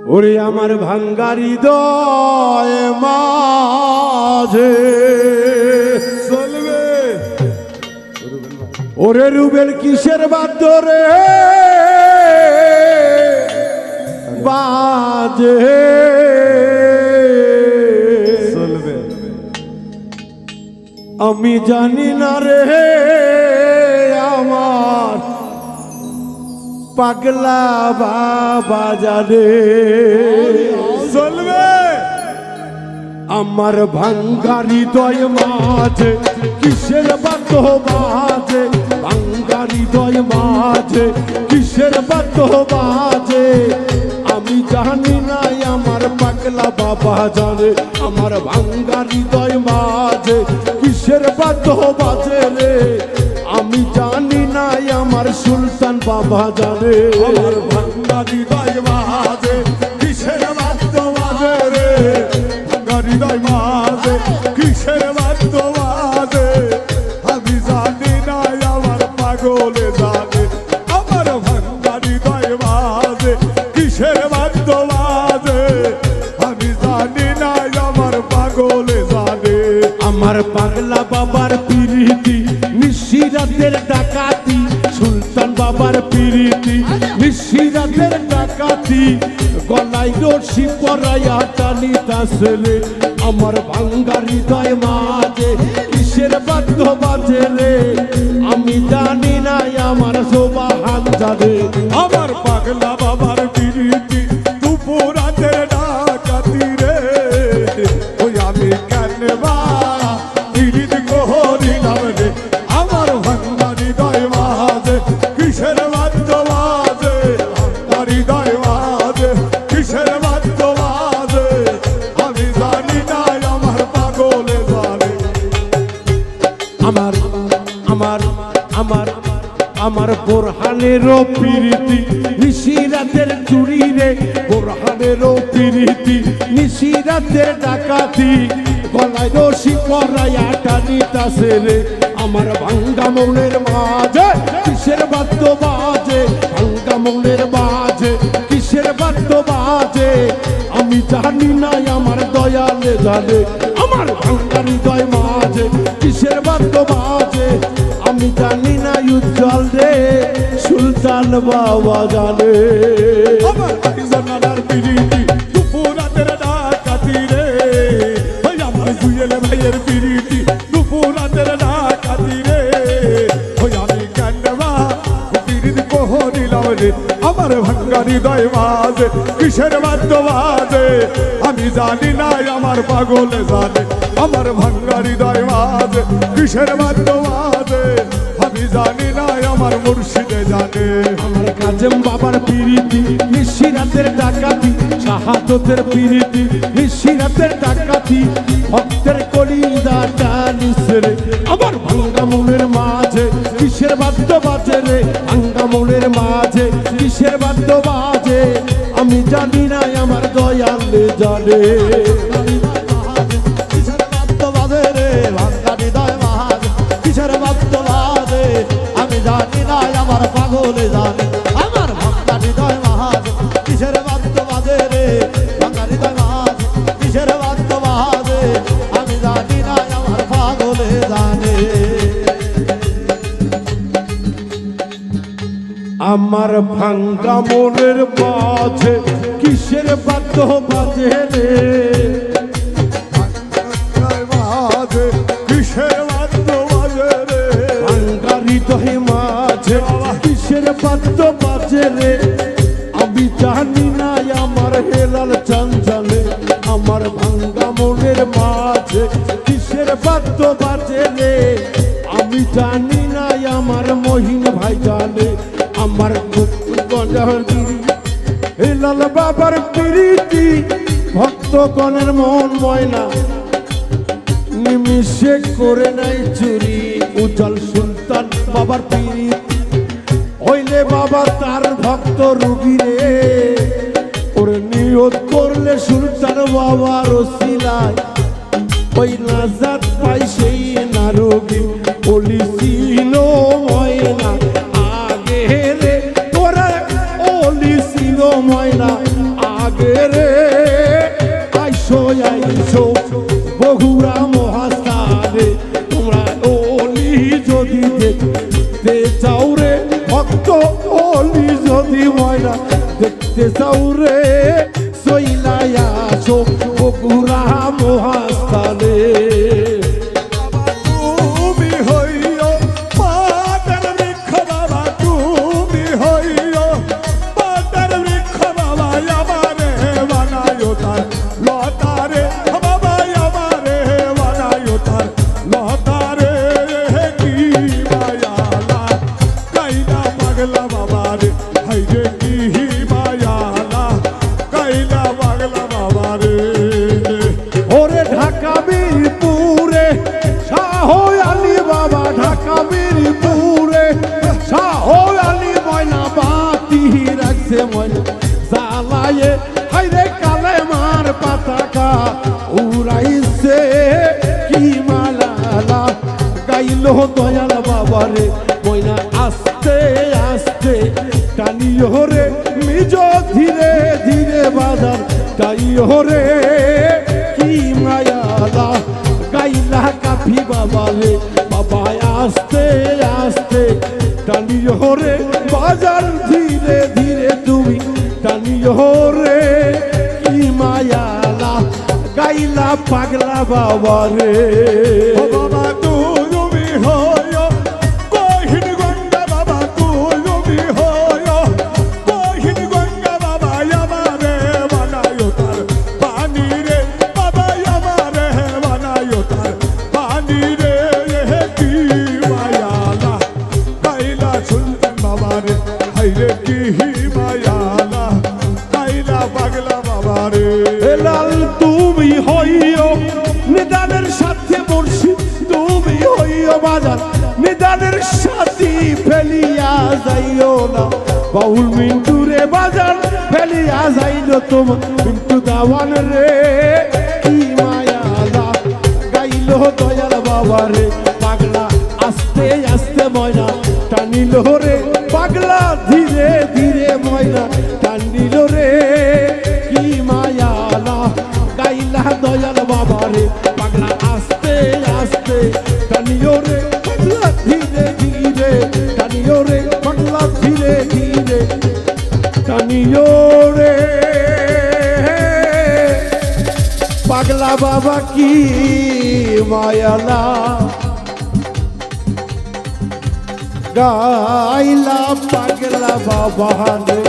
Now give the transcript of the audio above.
ওরে আমার ভাঙ্গা হৃদয় মাঝে চলবে ওরে রুবেল কিসের বাদ্য রে বাজে চলবে আমি জানি না রে আমার পাগলা বাবা জানে চলবে আমার ভাঙ্গা হৃদয় মাঝে কিসের বাদ্য বাজে ভাঙ্গা হৃদয় মাঝে কিসের বাদ্য বাজে আমি জানি না আমার পাগলা বাবা জানে আমার ভাঙ্গা হৃদয় মাঝে কিসের বাদ্য বাজে রে আমি জানি না আমার সুলতান বাবা জানে আমার ভাঙ্গা হৃদয় মাঝে কিসের বাদ্য বাজে রে ভাঙ্গা হৃদয় মাঝে কিসের বাদ্য বাজে আমি জানি না আমার পাগলে জানে আমার ভাঙ্গা হৃদয় মাঝে কিসের বাদ্য বাজে আমি জানি না আমার পাগলে জানে আমার পাগলা বাবার পিরিতি নিশিরাতের ডাকাতি সুলতান বাবার পিরিতি নিশিরাতের ডাকাতি গলায় রশি পরাইয়া টানিতাছে রে আমার ভাঙ্গা হৃদয় মাঝে কিসের বাদ্য বাজে রে আমি জানি না আমার সোবাহান জানে আমার পাগলা বাবার পিরিতি দুপুরাতের ডাকাতি রে ওই আমি কেন বা পিরিত করিলাম রে আমার ভাঙ্গা হৃদয় মাঝে কিসের বাদ্য বাজে ভাঙ্গা হৃদয় মাঝে কিসের বাদ্য বাজে আমি জানি না আমার পাগলে জানে আমার আমার আমার আমার বোরহানেরও পিরিতি নিশিরাতের চুরি রে বোরহানেরও পিরিতি নিশিরাতের ডাকাতি গলায় রশি পরাইয়া টানিতাছে রে আমার ভাঙ্গা মনের মাঝে কিসের বাদ্য বাজে ভাঙ্গা মনের মাঝে কিসের বাদ্য বাজে আমি জানি না আমার দয়ালে জানে আমার ভাঙ্গা হৃদয় মাঝে কিসের বাদ্য বাজে আমি জানি না উজ্জ্বল রে সুলতান বাবা জানে আমার ভাইজানার পিরিতি দুপুরাতের ডাকাতি রে ওই আমার জুয়েল ভাইয়ের পিরিতি দুপুরাতের ডাকাতি রে ওই আমি কান্ডবা পিরিতি কহরিলাম রে আমার ভাঙ্গা হৃদয় মাঝে কিসের বাদ্য বাজে আমি জানি না আমার পাগলে জানে আমার ভাঙ্গা হৃদয় মাঝে কিসের বাদ্য বাজে আমি জানি না আমার মুর্শিদে জানে আমার কাজেম বাবার পিরিতি নিশিরাতের ডাকাতি শাহাদতের পিরিতি নিশিরাতের ডাকাতি ভক্তের কলিজা টানিছে রে আমার ভাঙ্গা মনের মাঝে কিসের বাদ্য বাজে রে ভাঙ্গা মনের মাঝে কিসের বাদ্য বাজে আমি জানি না আমার দয়ালে জানে কিসের বাদ্য বাজে রে ভাঙ্গা হৃদয় মাঝে কিসের বাদ্য বাজে আমি জানি না আমার পাগলে জানে আমার ভাঙ্গা হৃদয় মাঝে কিসের বাদ্য বাজে রে ভাঙ্গা হৃদয় মাঝে কিসের বাদ্য বাজে আমি জানি না আমার পাগলে জানে আমার ভাঙ্গা মনের মাঝে কিসের বাদ্য বাজে রে মাঝে কিসের বাদ্য বাজে রে ভাঙ্গা হৃদয় মাঝে কিসের বাদ্য বাজে রে আমি জানি না আমার হেলাল চাঞ্চালে আমার ভাঙ্গা মনের মাঝে কিসের বাদ্য বাজে রে আমি জানি না আমার মহিন ভাই জানে আমার হেলাল বাবার প্রীতি ভক্তগণের মন ময়না নিমিষে করে নাই চুরি উজ্জ্বল সুলতান বাবার পীর হইলে বাবা তার ভক্ত রুগী রে ওর নিয়ত করলে সুলতান বাবার ওসিলায় ওই নাজাত পাই সেই না রোগী ওলি ছিল ময়না আগে রে তোরা ওলি ছিল ময়না আগে রে আইসো আইসো বগুড়া মহাস্থানে তোমরা অলি যদি দেখতে চাও রে ভক্ত অলি যদি ময়না দেখতে চাও রে সইলাই আসো বগুড়া মহাস্থানে তুমি হইও পাতার বৃক্ষ বাবা, তুমি হইও পাতার বৃক্ষ বাবা, আমারে বানায়ো তার লতারে বাবা, আমারে বানায়ো তার লতারে। কি মায়ালা কাইলা পাগলা বাবা রে, হাই রে কি মায়ালা কাইলা পাগলা বাবা রে। ওরে ঢাকা বীরপুরে শাহ আলী বাবা, ঢাকা বীরপুরে শাহ আলী ময়না বাতি রাখছে ময়না জ্বালায়ে হাইরে কালে মার পাতাকা উড়াইছে কি মালালা গাইলো দয়াল বাবা রে ময়না আস্তে আস্তে টানিও রে নিজ ধীরে ধীরে বাজার টাইও রে কি মায়ালা গাইলা কাফি বাবা রে বাবা আস্তে আস্তে টানিও রে বাজার ধীরে ধীরে তুমি টানিও রে কি মায়ালা গাইলা পাগলা বাবা রে ও বাবা তুমি হইও কহিন গঙ্গা বাবা, তুমি হইও কহিন গঙ্গা বাবা, আমারে বানায়ো তার পানি রে বাবা, আমারে বানায়ো তার পানি রে। কি মায়ালা কাইলা সুলতান বাবা রে, হাই রে কি মায়ালা কাইলা পাগলা বাবা রে। লাল তুমি হইও নিদানের সাথে মুর্শিদ, তুমি হইও বাজার নিদানের সাথী ফেলিয়া যাইও না বাউল মিন্টুরে বাজার ফেলিয়া যাইল তোমার মিন্টু দাওয়ান রে কি মায়ালা গাইল দয়াল বাবা রে পাগলা আস্তে আস্তে ময়না টানিল রে পাগলা ধীরে ধীরে ময়না টানিল রে কি মায়ালা গাইলা দয়াল বাবা রে পাগলা আস্তে আস্তে টানিও রে পাগলা ধীরে ধীরে টানিও রে পাগলা ধীরে ধীরে টানিও রে পাগলা বাবা কি মায়ালা গাইলা পাগলা বাবা রে